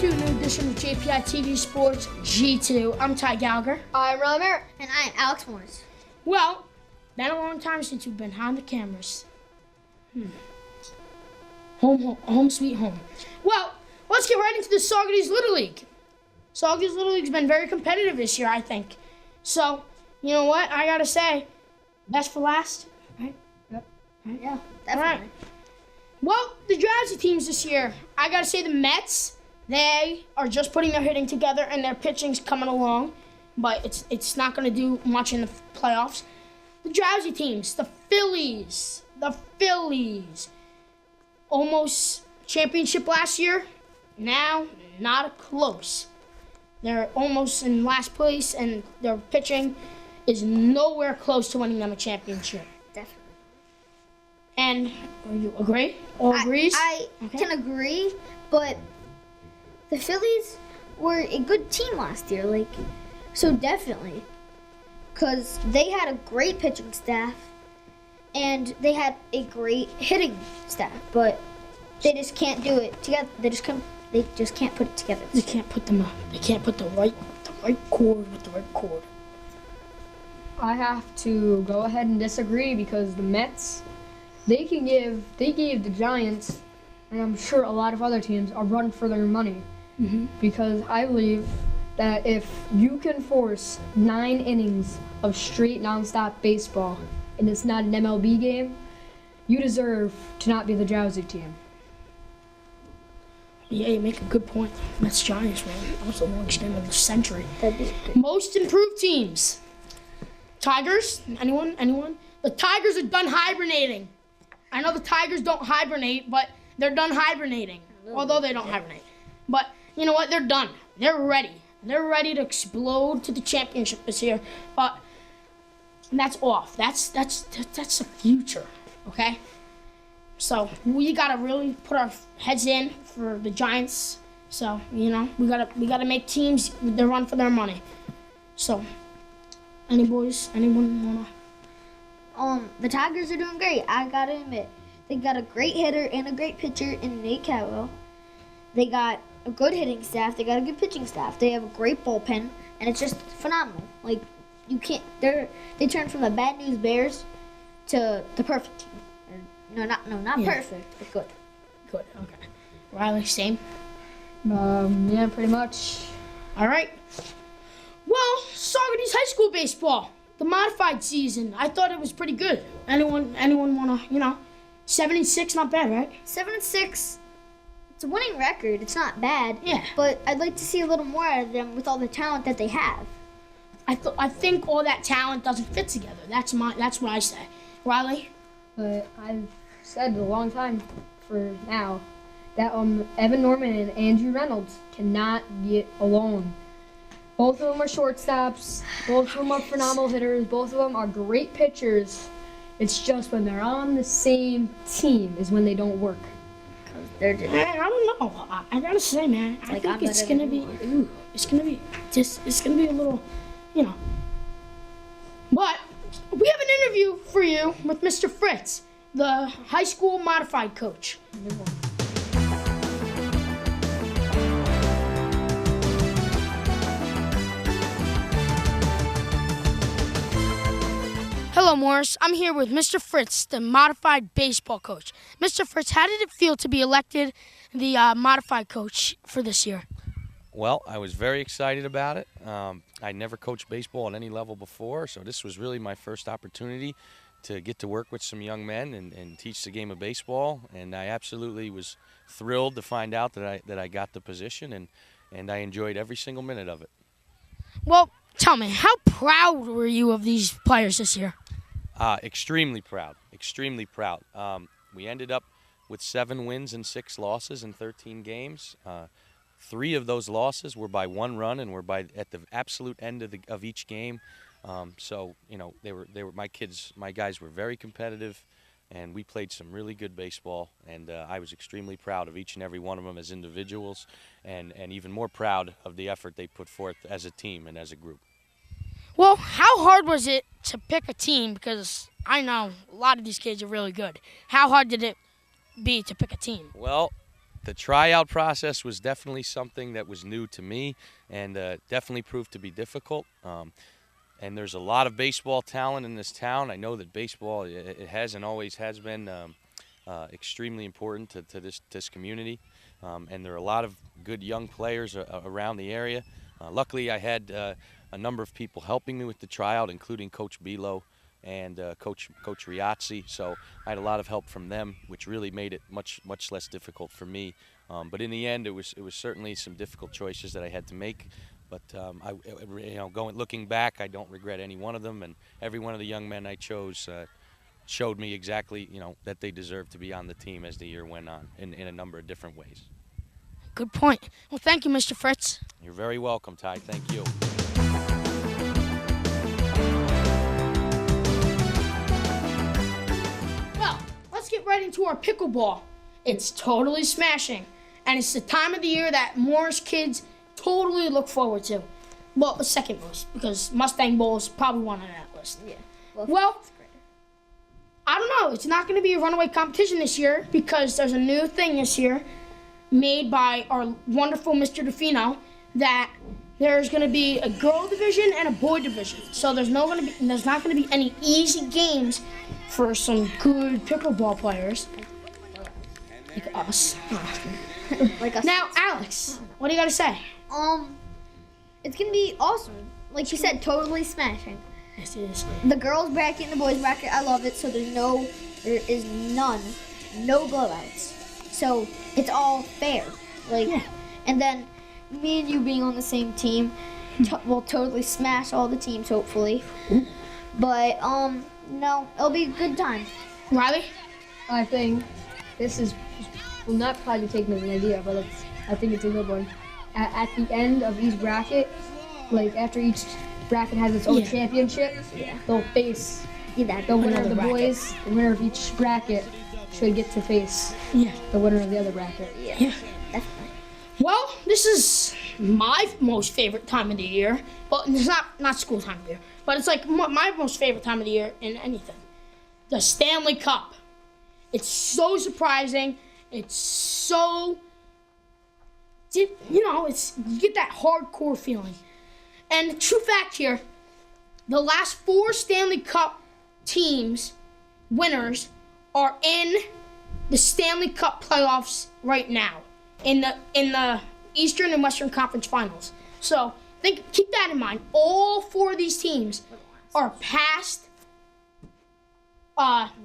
to a new edition of JPI TV Sports G2. I'm Ty Gallagher. I'm Riley Merritt. And I am Alex Morris. Well, been a long time since you've been behind the cameras. Home sweet home. Well, let's get right into the Saugerties Little League. Saugerties Little League's been very competitive this year, I think. So, you know what? I gotta say, best for last, right? Yep. Right? Yeah, definitely. All right. Well, the drowsy teams this year, I gotta say the Mets, they are just putting their hitting together and their pitching's coming along, but it's not gonna do much in the playoffs. The drowsy teams, the Phillies, almost championship last year, now not close. They're almost in last place, and their pitching is nowhere close to winning them a championship. Definitely. And you agree? All agrees? I can agree, but the Phillies were a good team last year, so definitely. Because they had a great pitching staff, and they had a great hitting staff, but they just can't do it together. They just can't put it together. They can't put them up. They can't put the right chord with the right chord. I have to go ahead and disagree because the Mets, they gave the Giants, and I'm sure a lot of other teams, a run for their money. Mm-hmm. Because I believe that if you can force 9 innings of straight nonstop baseball and it's not an MLB game, you deserve to not be the drowsy team. Yeah, you make a good point. Mets Giants, man. That was the longest game of the century. That'd be good. Most improved teams. Tigers? Anyone? The Tigers are done hibernating. I know the Tigers don't hibernate, but they're done hibernating. Although they don't hibernate. But you know what? They're done. They're ready. They're ready to explode to the championship this year. But that's off. That's the future. Okay? So we gotta really put our heads in for the Giants. So, we gotta make teams that run for their money. So, anyone wanna? The Tigers are doing great. I gotta admit, they got a great hitter and a great pitcher in Nate Cowell. They got a good hitting staff. They got a good pitching staff. They have a great bullpen, and it's just phenomenal. They turned from the bad news Bears to the perfect team. Not perfect, but good. Good. Okay. Riley, same. Yeah, pretty much. All right. Well, Saugerties High School baseball, the modified season. I thought it was pretty good. Anyone wanna, 7-6, not bad, right? 7-6. It's a winning record. It's not bad. Yeah. But I'd like to see a little more out of them with all the talent that they have. I think all that talent doesn't fit together. That's what I say. Riley? But I've said a long time for now that Evan Norman and Andrew Reynolds cannot get alone. Both of them are shortstops. Both of them are phenomenal hitters. Both of them are great pitchers. It's just when they're on the same team is when they don't work. They're I don't know. I gotta say, man, I think it's gonna be a little, But we have an interview for you with Mr. Fritz, the high school modified coach. Hello, Morris. I'm here with Mr. Fritz, the modified baseball coach. Mr. Fritz, how did it feel to be elected the modified coach for this year? Well, I was very excited about it. I never coached baseball at any level before, so this was really my first opportunity to get to work with some young men and teach the game of baseball. And I absolutely was thrilled to find out that I got the position, and I enjoyed every single minute of it. Well, tell me, how proud were you of these players this year? Extremely proud. We ended up with 7 wins and 6 losses in 13 games. 3 of those losses were by 1 run and were at the absolute end of each game. So they were my guys were very competitive, and we played some really good baseball. And I was extremely proud of each and every one of them as individuals, and even more proud of the effort they put forth as a team and as a group. Well, how hard was it to pick a team? Because I know a lot of these kids are really good. How hard did it be to pick a team? Well, The tryout process was definitely something that was new to me, and definitely proved to be difficult. And there's a lot of baseball talent in this town. I know that baseball, it has and always has been extremely important to this community. And there are a lot of good young players around the area. Luckily, I had a number of people helping me with the tryout, including Coach Bilo and Coach Riazzi. So I had a lot of help from them, which really made it much less difficult for me. But in the end, it was certainly some difficult choices that I had to make. But looking back, I don't regret any one of them, and every one of the young men I chose showed me exactly, that they deserved to be on the team as the year went on in a number of different ways. Good point. Well, thank you, Mr. Fritz. You're very welcome, Ty. Thank you. Well, let's get right into our pickleball. It's totally smashing, and it's the time of the year that Morse kids totally look forward to. Well, the second most, because Mustang Bowl is probably one on that list. Yeah. Well, I don't know. It's not going to be a runaway competition this year because there's a new thing this year made by our wonderful Mr. DeFino that there's going to be a girl division and a boy division. So there's not going to be any easy games for some good pickleball players like us. Like us. Now, Alex, what do you got to say? It's gonna be awesome. Like you said, totally smashing. Yes, it is. The girls bracket and the boys bracket, I love it. So there is no blowouts. So it's all fair. And then me and you being on the same team, we'll totally smash all the teams, hopefully. But no, it'll be a good time. Riley? I think this is, well, not probably taking as an idea, but I think it's a good one. At the end of each bracket, after each bracket has its own championship, they'll face the winner of the boys. The winner of each bracket should get to face the winner of the other bracket. Yeah, definitely. Well, this is my most favorite time of the year. Well, it's not school time of the year, but it's like my most favorite time of the year in anything. The Stanley Cup. It's so surprising. It's so, you get that hardcore feeling. And the true fact here, the last 4 Stanley Cup teams, winners, are in the Stanley Cup playoffs right now, in the Eastern and Western Conference Finals. So keep that in mind. All 4 of these teams are past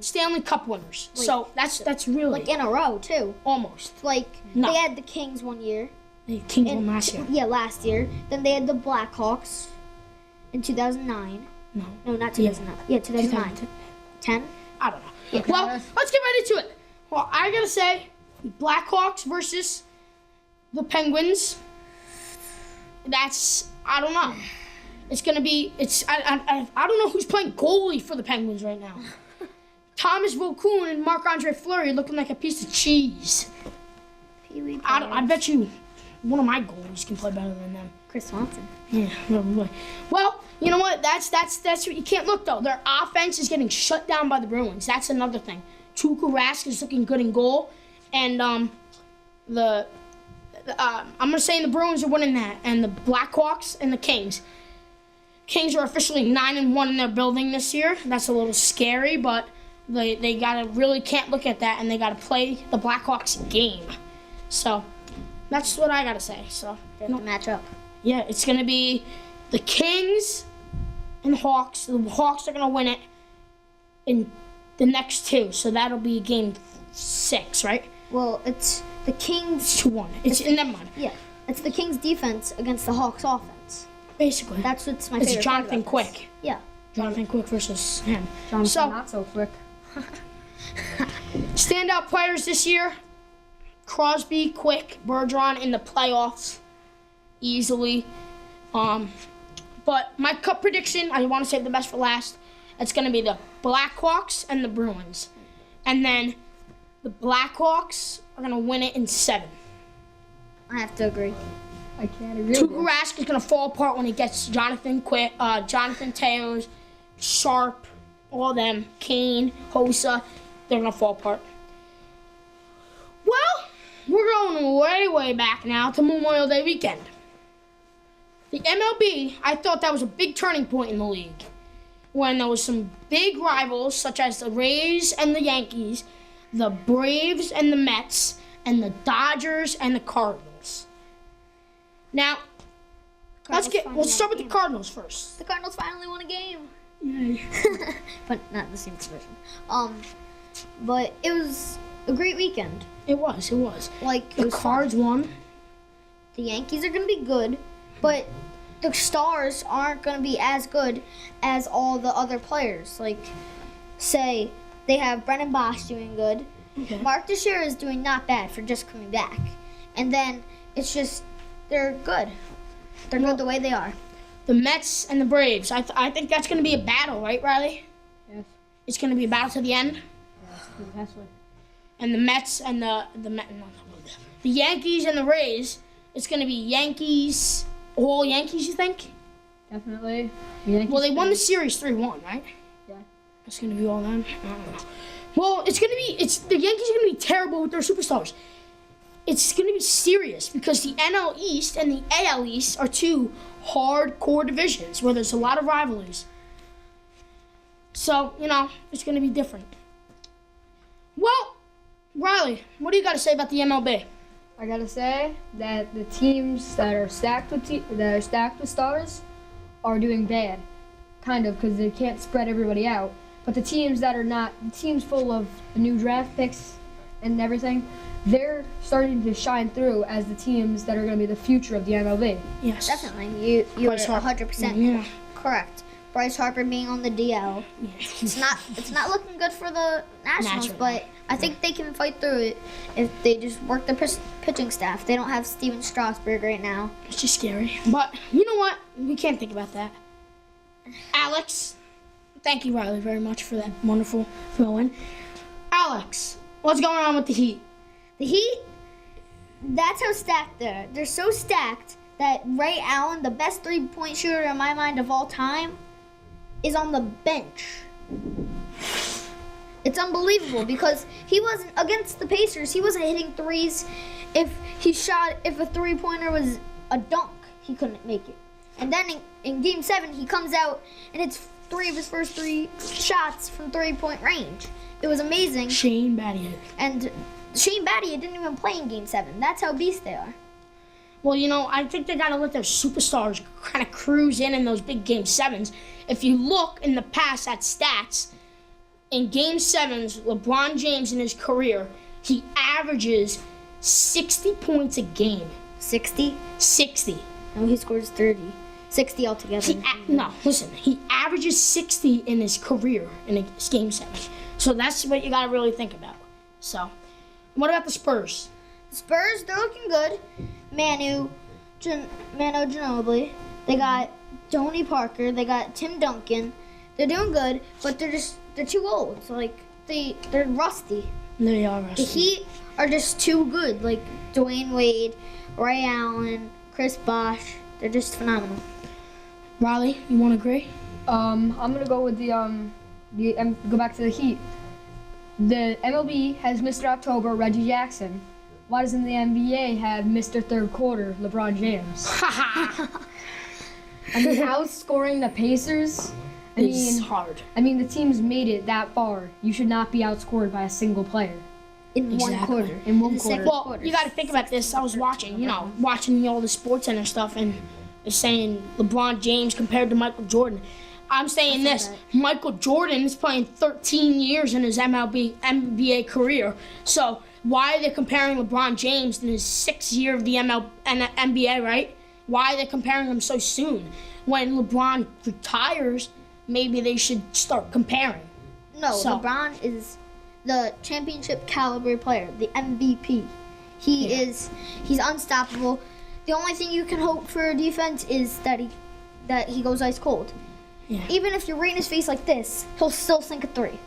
Stanley Cup winners. So that's really in a row too. Almost. They had the Kings one year. The Kings won last year. Yeah, last year. Then they had the Blackhawks in 2009. No, not 2009. Yeah, 2009. 10? I don't know. Yeah. Well, let's get right into it. Well, I gotta say, Blackhawks versus the Penguins. I don't know. It's gonna be. I don't know who's playing goalie for the Penguins right now. Thomas Vokoun and Marc-Andre Fleury looking like a piece of cheese. I bet you one of my goalies can play better than them. Chris Swanson. Yeah, probably. Well, you know what? That's what you can't look though. Their offense is getting shut down by the Bruins. That's another thing. Tuukka Rask is looking good in goal, and I'm gonna say the Bruins are winning that, and the Blackhawks and the Kings. Kings are officially 9-1 in their building this year. That's a little scary, but they can't look at that, and they gotta play the Blackhawks game. So that's what I gotta say. So they have to match up. Yeah, it's gonna be the Kings and the Hawks. The Hawks are gonna win it in the next 2, so that'll be game 6, right? Well, it's the Kings 2-1. Never mind. Yeah, it's the Kings defense against the Hawks offense. Basically, that's what's my favorite. It's Jonathan Quick. Yeah, Jonathan Quick versus him. Jonathan not so quick. Standout players this year: Crosby, Quick, Bergeron in the playoffs, easily. But my cup prediction, I want to save the best for last. It's going to be the Blackhawks and the Bruins. And then the Blackhawks are going to win it in 7. I have to agree. I can't agree. Tuukka Rask is going to fall apart when he gets Jonathan Quick, Jonathan Taylor, Sharp, all them, Kane, Hossa. They're going to fall apart. Well, we're going way back now to Memorial Day weekend. The MLB, I thought that was a big turning point in the league when there was some big rivals such as the Rays and the Yankees, the Braves and the Mets, and the Dodgers and the Cardinals. Now, let's start with the Cardinals first. The Cardinals finally won a game. Yay. But not the same division. But it was a great weekend. It was. Like, The Cards won. the Yankees are going to be good, but the stars aren't going to be as good as all the other players. Like, say, they have Brennan Bosch doing good. Okay. Mark Teixeira is doing not bad for just coming back. And then it's just, they're good. They're good the way they are. The Mets and the Braves. I think that's going to be a battle, right, Riley? Yes. It's going to be a battle to the end. Yes, exactly. And the Mets and the Yankees and the Rays. It's going to be Yankees. All Yankees, you think? Definitely. Well, they won the series 3-1, right? Yeah. It's going to be all them. I don't know. Well, the Yankees are going to be terrible with their superstars. It's going to be serious because the NL East and the AL East are two hardcore divisions where there's a lot of rivalries. So, it's going to be different. Well, Riley, what do you got to say about the MLB? I gotta say that the teams that are stacked with stars are doing bad, kind of, because they can't spread everybody out. But the teams that are not, the teams full of new draft picks and everything, they're starting to shine through as the teams that are going to be the future of the MLB. Yes. Definitely. You are Bryce Harper. 100% correct. Bryce Harper being on the DL. Yeah. It's not looking good for the Nationals, Naturally. but I think they can fight through it if they just work their pitching staff. They don't have Steven Strasburg right now. It's just scary. But you know what? We can't think about that. Alex, thank you, Riley, very much for that wonderful throw-in. Alex, what's going on with the Heat? The Heat, that's how stacked they're. They're so stacked that Ray Allen, the best three-point shooter in my mind of all time, is on the bench. It's unbelievable because he wasn't against the Pacers. He wasn't hitting threes. If a three-pointer was a dunk, he couldn't make it. And then in Game 7, he comes out and hits 3 of his first 3 shots from three-point range. It was amazing. Shane Battier. And Shane Battier didn't even play in Game 7. That's how beast they are. Well, I think they got to let their superstars kind of cruise in those big Game 7s. If you look in the past at stats, in Game 7s, LeBron James in his career, he averages 60 points a game. 60? 60. No, he scores 30. 60 altogether. He averages 60 in his career in a Game 7. So that's what you got to really think about. So, what about the Spurs? The Spurs, they're looking good. Manu Ginobili. They got Tony Parker. They got Tim Duncan. They're doing good, but they're too old. So, they're rusty. They are rusty. The Heat are just too good. Like Dwayne Wade, Ray Allen, Chris Bosh. They're just phenomenal. Riley, you want to agree? I'm gonna go with go back to the Heat. The MLB has Mr. October, Reggie Jackson. Why doesn't the NBA have Mr. Third Quarter, LeBron James? Outscoring the Pacers. It's hard. The team's made it that far. You should not be outscored by a single player. In one quarter. In one quarter. Well, you got to think about this. I was watching all the Sports Center stuff, and they're saying LeBron James compared to Michael Jordan. I'm saying this. Michael Jordan is playing 13 years in his NBA career. So why are they comparing LeBron James in his 6th year of the NBA, right? Why are they comparing him so soon? When LeBron retires, maybe they should start comparing. No, LeBron is the championship caliber player, the MVP. He's unstoppable. The only thing you can hope for a defense is that he goes ice cold. Yeah. Even if you're right in his face like this, he'll still sink a 3.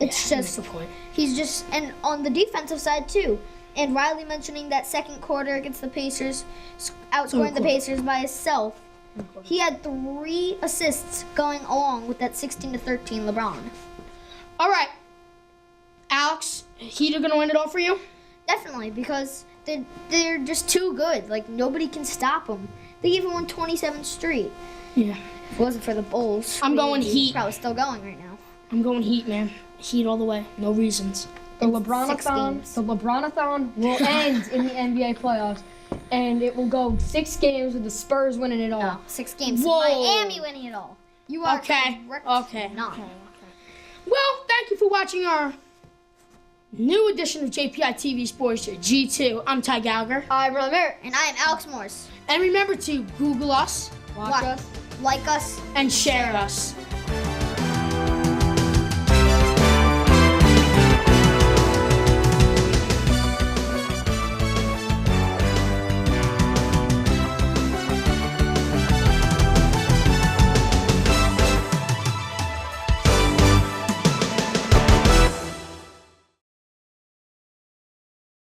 It's that's the point. He's just, and on the defensive side too. And Riley mentioning that second quarter against the Pacers, outscoring the Pacers by himself. He had 3 assists going along with that 16-13 LeBron. All right, Alex, Heat are gonna win it all for you? Definitely, because they're just too good. Like, nobody can stop them. They even won 27 straight. Yeah. If it wasn't for the Bulls, I'm going we'd be Heat. Probably still going right now. I'm going Heat, man. Heat all the way. No reasons. The It's 6 LeBronathon, games. the LeBronathon will end in the NBA playoffs, and it will go 6 games with the Spurs winning it all. No, 6 games. Whoa. Miami winning it all. You are Okay. correct. Okay. Not. Okay. Well, thank you for watching our new edition of JPI TV Sports G2. I'm Ty Gallagher. I'm Ron Merritt. And I am Alex Morse. And remember to Google us Watch us. Like us. and share us.